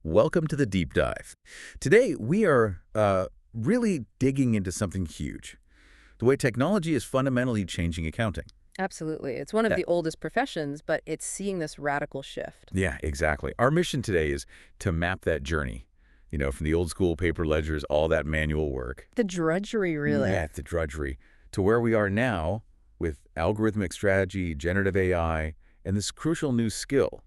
Welcome to the Deep Dive. Today, we are really digging into something huge. The way technology is fundamentally changing accounting. Absolutely. It's one of the oldest professions, but it's seeing this radical shift. Yeah, exactly. Our mission today is to map that journey, from the old school paper ledgers, all that manual work. The drudgery, really. Yeah, the drudgery, to where we are now with algorithmic strategy, generative AI, and this crucial new skill,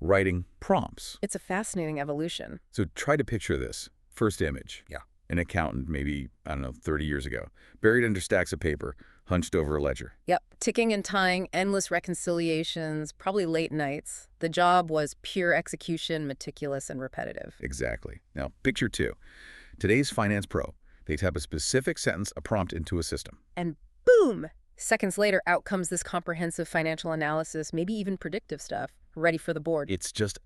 writing prompts. It's a fascinating evolution. So try to picture this. First image. Yeah. An accountant, maybe, 30 years ago, buried under stacks of paper, hunched over a ledger. Yep. Ticking and tying, endless reconciliations, probably late nights. The job was pure execution, meticulous and repetitive. Exactly. Now, picture two. Today's finance pro. They type a specific sentence, a prompt into a system. And boom! Seconds later, out comes this comprehensive financial analysis, maybe even predictive stuff, ready for the board. It's just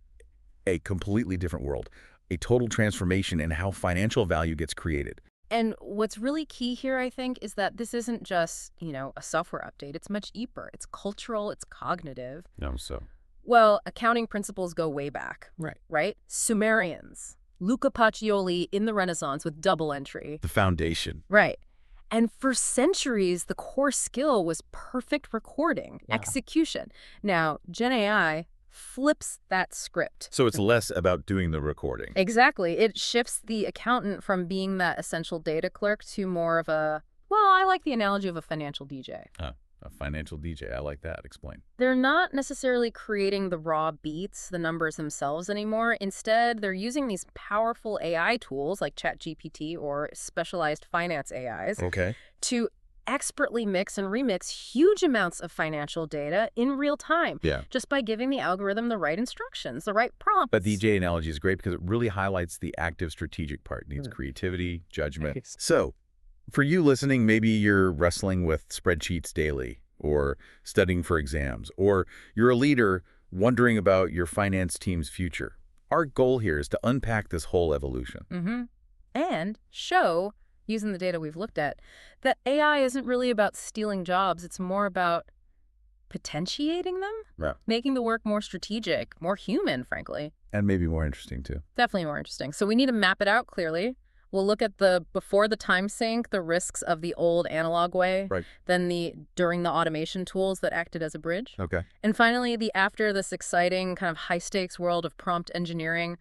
a completely different world. A total transformation in how financial value gets created. And what's really key here, I think, is that this isn't just, a software update. It's much deeper. It's cultural. It's cognitive. So? Well, accounting principles go way back. Right. Sumerians, Luca Pacioli in the Renaissance with double entry. The foundation. Right. And for centuries, the core skill was perfect recording, execution. Now, Gen AI flips that script. So it's less about doing the recording. Exactly. It shifts the accountant from being that essential data clerk to more of I like the analogy of a financial DJ. A financial DJ. I like that. Explain. They're not necessarily creating the raw beats, the numbers themselves anymore. Instead, they're using these powerful AI tools like ChatGPT or specialized finance AIs to expertly mix and remix huge amounts of financial data in real time. Just by giving the algorithm the right instructions, the right prompts. But the DJ analogy is great because it really highlights the active strategic part. It needs creativity, judgment. So, for you listening, maybe you're wrestling with spreadsheets daily or studying for exams, or you're a leader wondering about your finance team's future. Our goal here is to unpack this whole evolution. And show, using the data we've looked at, that AI isn't really about stealing jobs. It's more about potentiating them, making the work more strategic, more human, frankly. And maybe more interesting, too. Definitely more interesting. So we need to map it out clearly. We'll look at before the time sink, the risks of the old analog way, then during the automation tools that acted as a bridge. And finally, the after this exciting kind of high-stakes world of prompt engineering,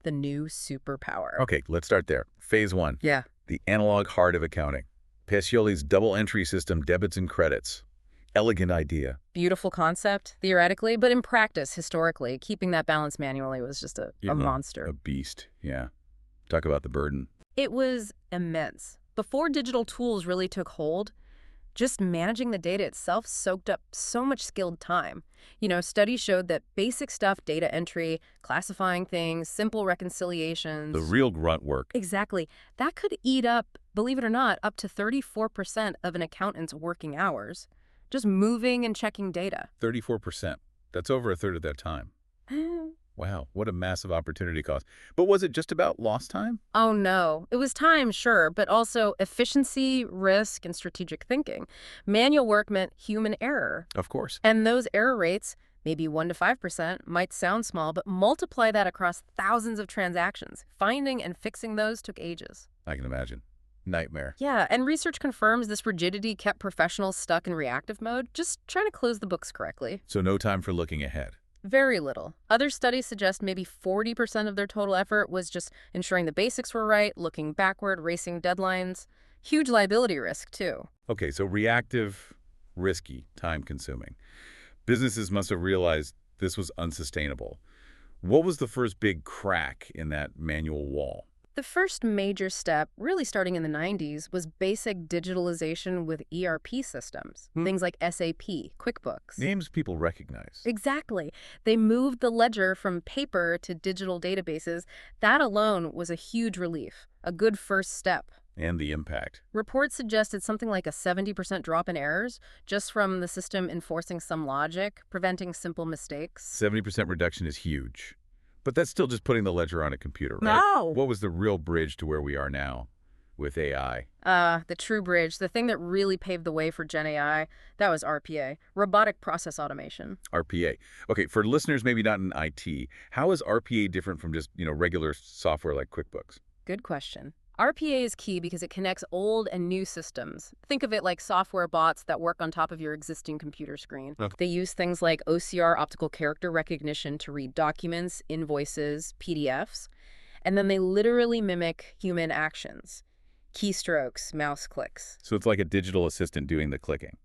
the new superpower. Okay, let's start there. Phase one. The analog heart of accounting. Pacioli's double entry system, debits and credits. Elegant idea. Beautiful concept, theoretically, but in practice, historically, keeping that balance manually was just a monster. A beast, yeah. Talk about the burden. It was immense. Before digital tools really took hold, just managing the data itself soaked up so much skilled time. Studies showed that basic stuff, data entry, classifying things, simple reconciliations. The real grunt work. Exactly. That could eat up, believe it or not, up to 34% of an accountant's working hours. Just moving and checking data. 34%. That's over a third of their time. Wow, what a massive opportunity cost. But was it just about lost time? Oh, no. It was time, sure, but also efficiency, risk, and strategic thinking. Manual work meant human error. Of course. And those error rates, maybe 1 to 5%, might sound small, but multiply that across thousands of transactions. Finding and fixing those took ages. I can imagine. Nightmare. Yeah, and research confirms this rigidity kept professionals stuck in reactive mode, just trying to close the books correctly. So no time for looking ahead. Very little. Other studies suggest maybe 40% of their total effort was just ensuring the basics were right, looking backward, racing deadlines. Huge liability risk, too. Okay, so reactive, risky, time-consuming. Businesses must have realized this was unsustainable. What was the first big crack in that manual wall? The first major step, really starting in the 90s, was basic digitalization with ERP systems. Things like SAP, QuickBooks. Names people recognize. Exactly. They moved the ledger from paper to digital databases. That alone was a huge relief, a good first step. And the impact. Reports suggested something like a 70% drop in errors, just from the system enforcing some logic, preventing simple mistakes. 70% reduction is huge. But that's still just putting the ledger on a computer, right? No! What was the real bridge to where we are now? with AI? The true bridge, the thing that really paved the way for Gen AI, that was RPA, robotic process automation. RPA. Okay, for listeners maybe not in IT, how is RPA different from just, regular software like QuickBooks? Good question. RPA is key because it connects old and new systems. Think of it like software bots that work on top of your existing computer screen. Okay. They use things like OCR, optical character recognition, to read documents, invoices, PDFs, and then they literally mimic human actions. Keystrokes, mouse clicks. So it's like a digital assistant doing the clicking.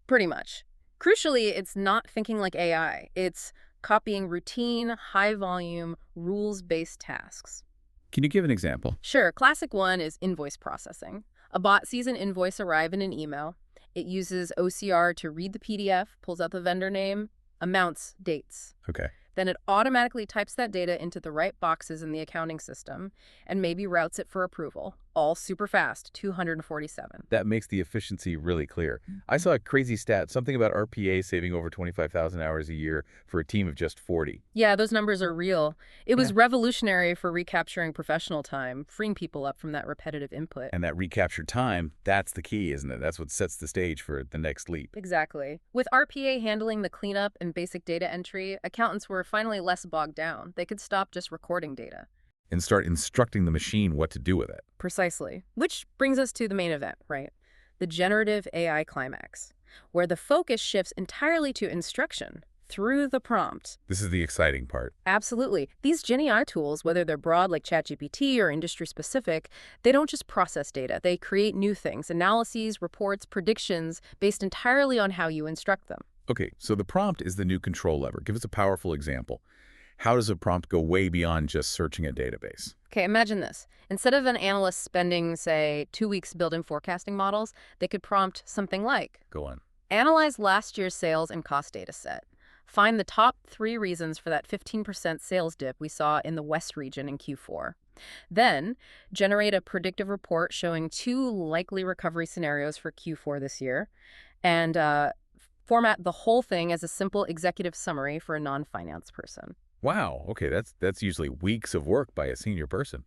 Pretty much. Crucially, it's not thinking like AI. It's copying routine, high-volume, rules-based tasks. Can you give an example? Sure, classic one is invoice processing. A bot sees an invoice arrive in an email. It uses OCR to read the PDF, pulls out the vendor name, amounts, dates. Okay. Then it automatically types that data into the right boxes in the accounting system and maybe routes it for approval. All super fast, 247. That makes the efficiency really clear. I saw a crazy stat, something about RPA saving over 25,000 hours a year for a team of just 40. Yeah, those numbers are real. It was revolutionary for recapturing professional time, freeing people up from that repetitive input. And that recaptured time, that's the key, isn't it? That's what sets the stage for the next leap. Exactly. With RPA handling the cleanup and basic data entry, accountants were finally less bogged down. They could stop just recording data. And start instructing the machine what to do with it. Precisely. Which brings us to the main event, right? The generative AI climax, where the focus shifts entirely to instruction through the prompt. This is the exciting part. Absolutely. These Gen AI tools, whether they're broad like ChatGPT or industry-specific, they don't just process data. They create new things, analyses, reports, predictions, based entirely on how you instruct them. Okay, so the prompt is the new control lever. Give us a powerful example. How does a prompt go way beyond just searching a database? Okay, imagine this. Instead of an analyst spending, say, 2 weeks building forecasting models, they could prompt something like, Go on. analyze last year's sales and cost data set. Find the top 3 reasons for that 15% sales dip we saw in the West region in Q4. Then, generate a predictive report showing 2 likely recovery scenarios for Q4 this year, and format the whole thing as a simple executive summary for a non-finance person. Wow, okay, that's usually weeks of work by a senior person.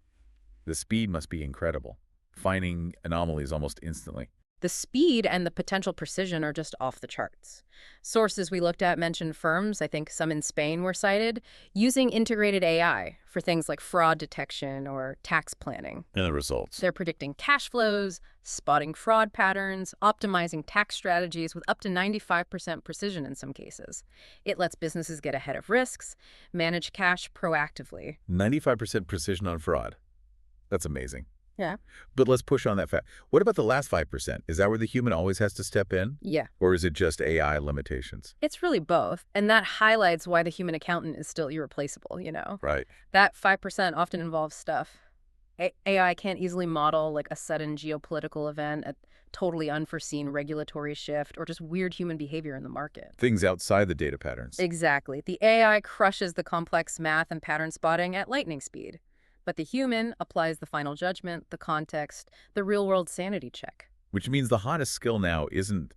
The speed must be incredible, finding anomalies almost instantly. The speed and the potential precision are just off the charts. Sources we looked at mentioned firms, I think some in Spain were cited, using integrated AI for things like fraud detection or tax planning. And the results? They're predicting cash flows, spotting fraud patterns, optimizing tax strategies with up to 95% precision in some cases. It lets businesses get ahead of risks, manage cash proactively. 95% precision on fraud. That's amazing. Yeah. But let's push on that fact. What about the last 5%? Is that where the human always has to step in? Yeah. Or is it just AI limitations? It's really both. And that highlights why the human accountant is still irreplaceable, Right. That 5% often involves stuff. AI can't easily model like a sudden geopolitical event, a totally unforeseen regulatory shift, or just weird human behavior in the market. Things outside the data patterns. Exactly. The AI crushes the complex math and pattern spotting at lightning speed. But the human applies the final judgment, the context, the real-world sanity check. Which means the hottest skill now isn't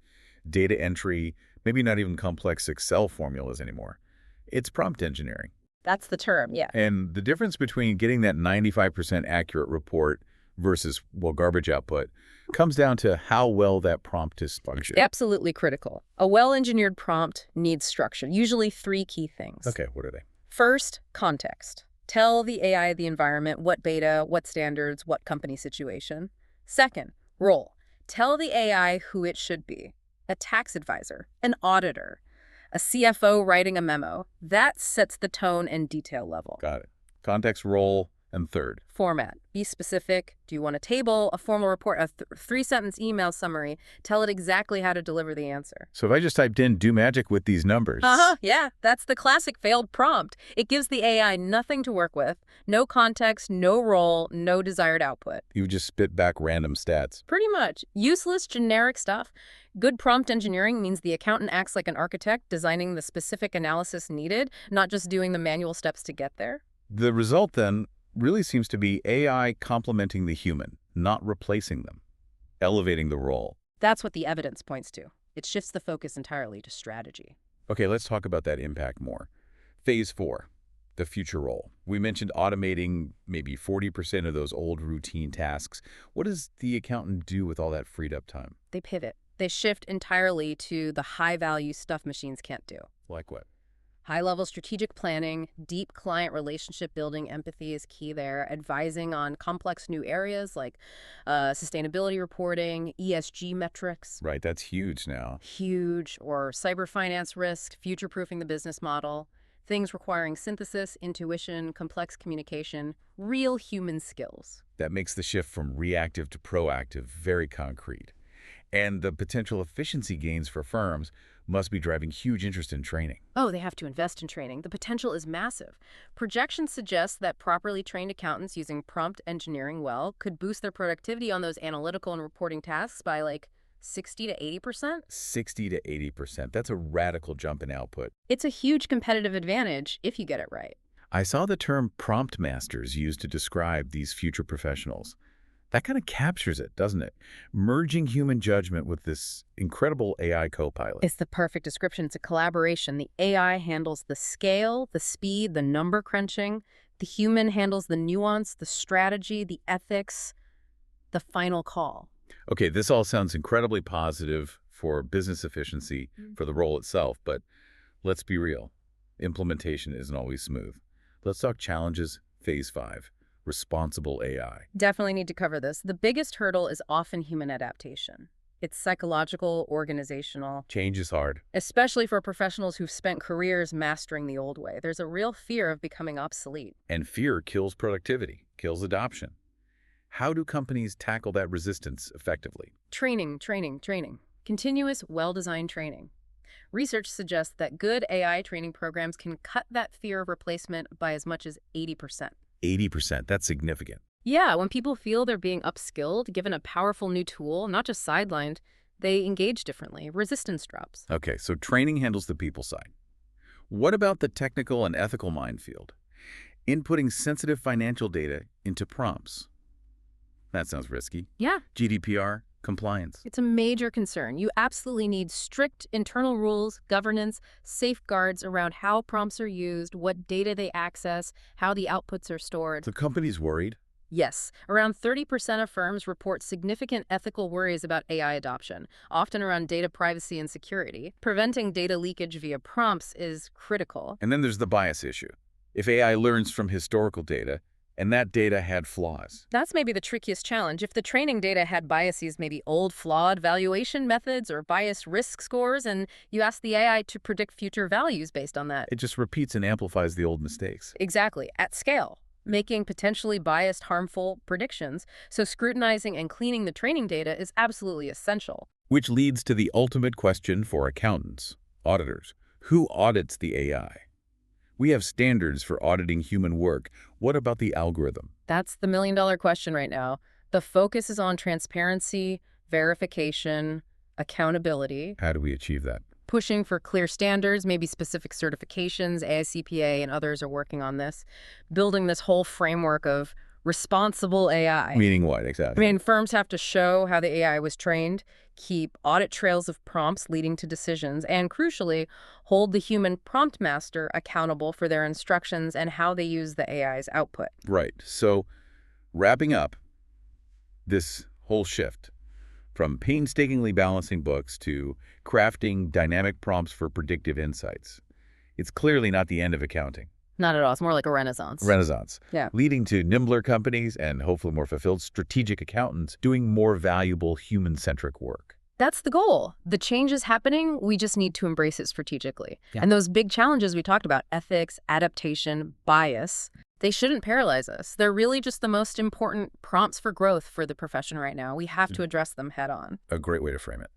data entry, maybe not even complex Excel formulas anymore. It's prompt engineering. That's the term, yeah. And the difference between getting that 95% accurate report versus, garbage output comes down to how well that prompt is structured. Absolutely critical. A well-engineered prompt needs structure, usually 3 key things. Okay, what are they? First, context. Tell the AI the environment, what beta, what standards, what company situation. Second, role. Tell the AI who it should be. A tax advisor, an auditor, a CFO writing a memo. That sets the tone and detail level. Got it. Context, role, and third. Format. Be specific. Do you want a table, a formal report, a 3-sentence email summary? Tell it exactly how to deliver the answer. So if I just typed in, do magic with these numbers. Yeah, that's the classic failed prompt. It gives the AI nothing to work with, no context, no role, no desired output. You just spit back random stats. Pretty much. Useless, generic stuff. Good prompt engineering means the accountant acts like an architect, designing the specific analysis needed, not just doing the manual steps to get there. The result, then, really seems to be AI complementing the human, not replacing them, elevating the role. That's what the evidence points to. It shifts the focus entirely to strategy. Okay, let's talk about that impact more. Phase 4, the future role. We mentioned automating maybe 40% of those old routine tasks. What does the accountant do with all that freed up time? They pivot. They shift entirely to the high-value stuff machines can't do. Like what? High-level strategic planning, deep client relationship building, empathy is key there, advising on complex new areas like sustainability reporting, ESG metrics. Right, that's huge now. Huge, or cyber finance risk, future-proofing the business model, things requiring synthesis, intuition, complex communication, real human skills. That makes the shift from reactive to proactive very concrete. And the potential efficiency gains for firms must be driving huge interest in training. Oh, they have to invest in training. The potential is massive. Projections suggest that properly trained accountants using prompt engineering well could boost their productivity on those analytical and reporting tasks by like 60 to 80%. 60 to 80%. That's a radical jump in output. It's a huge competitive advantage if you get it right. I saw the term prompt masters used to describe these future professionals. That kind of captures it, doesn't it? Merging human judgment with this incredible AI co-pilot. It's the perfect description. It's a collaboration. The AI handles the scale, the speed, the number crunching. The human handles the nuance, the strategy, the ethics, the final call. Okay, this all sounds incredibly positive for business efficiency, for the role itself, but let's be real. Implementation isn't always smooth. Let's talk challenges, phase 5. Responsible AI. Definitely need to cover this. The biggest hurdle is often human adaptation. It's psychological, organizational. Change is hard. Especially for professionals who've spent careers mastering the old way. There's a real fear of becoming obsolete. And fear kills productivity, kills adoption. How do companies tackle that resistance effectively? Training. Continuous, well-designed training. Research suggests that good AI training programs can cut that fear of replacement by as much as 80%. 80%, that's significant. Yeah, when people feel they're being upskilled, given a powerful new tool, not just sidelined, they engage differently. Resistance drops. Okay, so training handles the people side. What about the technical and ethical minefield? Inputting sensitive financial data into prompts. That sounds risky. Yeah. GDPR, compliance. It's a major concern. You absolutely need strict internal rules, governance, safeguards around how prompts are used, what data they access, how the outputs are stored. The company's worried? Yes. Around 30% of firms report significant ethical worries about AI adoption, often around data privacy and security. Preventing data leakage via prompts is critical. And then there's the bias issue. If AI learns from historical data, and that data had flaws. That's maybe the trickiest challenge. If the training data had biases, maybe old flawed valuation methods or biased risk scores, and you ask the AI to predict future values based on that. It just repeats and amplifies the old mistakes. Exactly, at scale, making potentially biased, harmful predictions. So scrutinizing and cleaning the training data is absolutely essential. Which leads to the ultimate question for accountants, auditors. Who audits the AI? We have standards for auditing human work. What about the algorithm? That's the million-dollar question right now. The focus is on transparency, verification, accountability. How do we achieve that? Pushing for clear standards, maybe specific certifications. AICPA and others are working on this. Building this whole framework of responsible AI. Meaning what, exactly? I mean, firms have to show how the AI was trained, keep audit trails of prompts leading to decisions, and crucially, hold the human prompt master accountable for their instructions and how they use the AI's output. Right. So, wrapping up this whole shift from painstakingly balancing books to crafting dynamic prompts for predictive insights, it's clearly not the end of accounting. Not at all. It's more like a renaissance. Yeah. Leading to nimbler companies and hopefully more fulfilled strategic accountants doing more valuable human-centric work. That's the goal. The change is happening. We just need to embrace it strategically. Yeah. And those big challenges we talked about, ethics, adaptation, bias, they shouldn't paralyze us. They're really just the most important prompts for growth for the profession right now. We have to address them head on. A great way to frame it.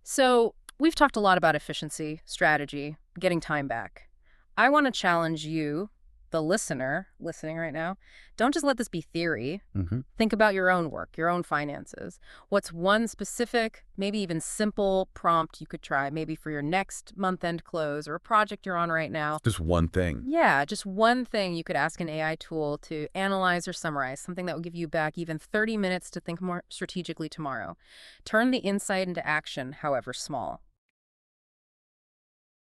So we've talked a lot about efficiency, strategy, getting time back. I want to challenge you, the listener listening right now. Don't just let this be theory. Think about your own work, your own finances. What's one specific, maybe even simple prompt you could try, maybe for your next month-end close or a project you're on right now? Just one thing. Yeah, just one thing you could ask an AI tool to analyze or summarize, something that will give you back even 30 minutes to think more strategically tomorrow. Turn the insight into action, however small.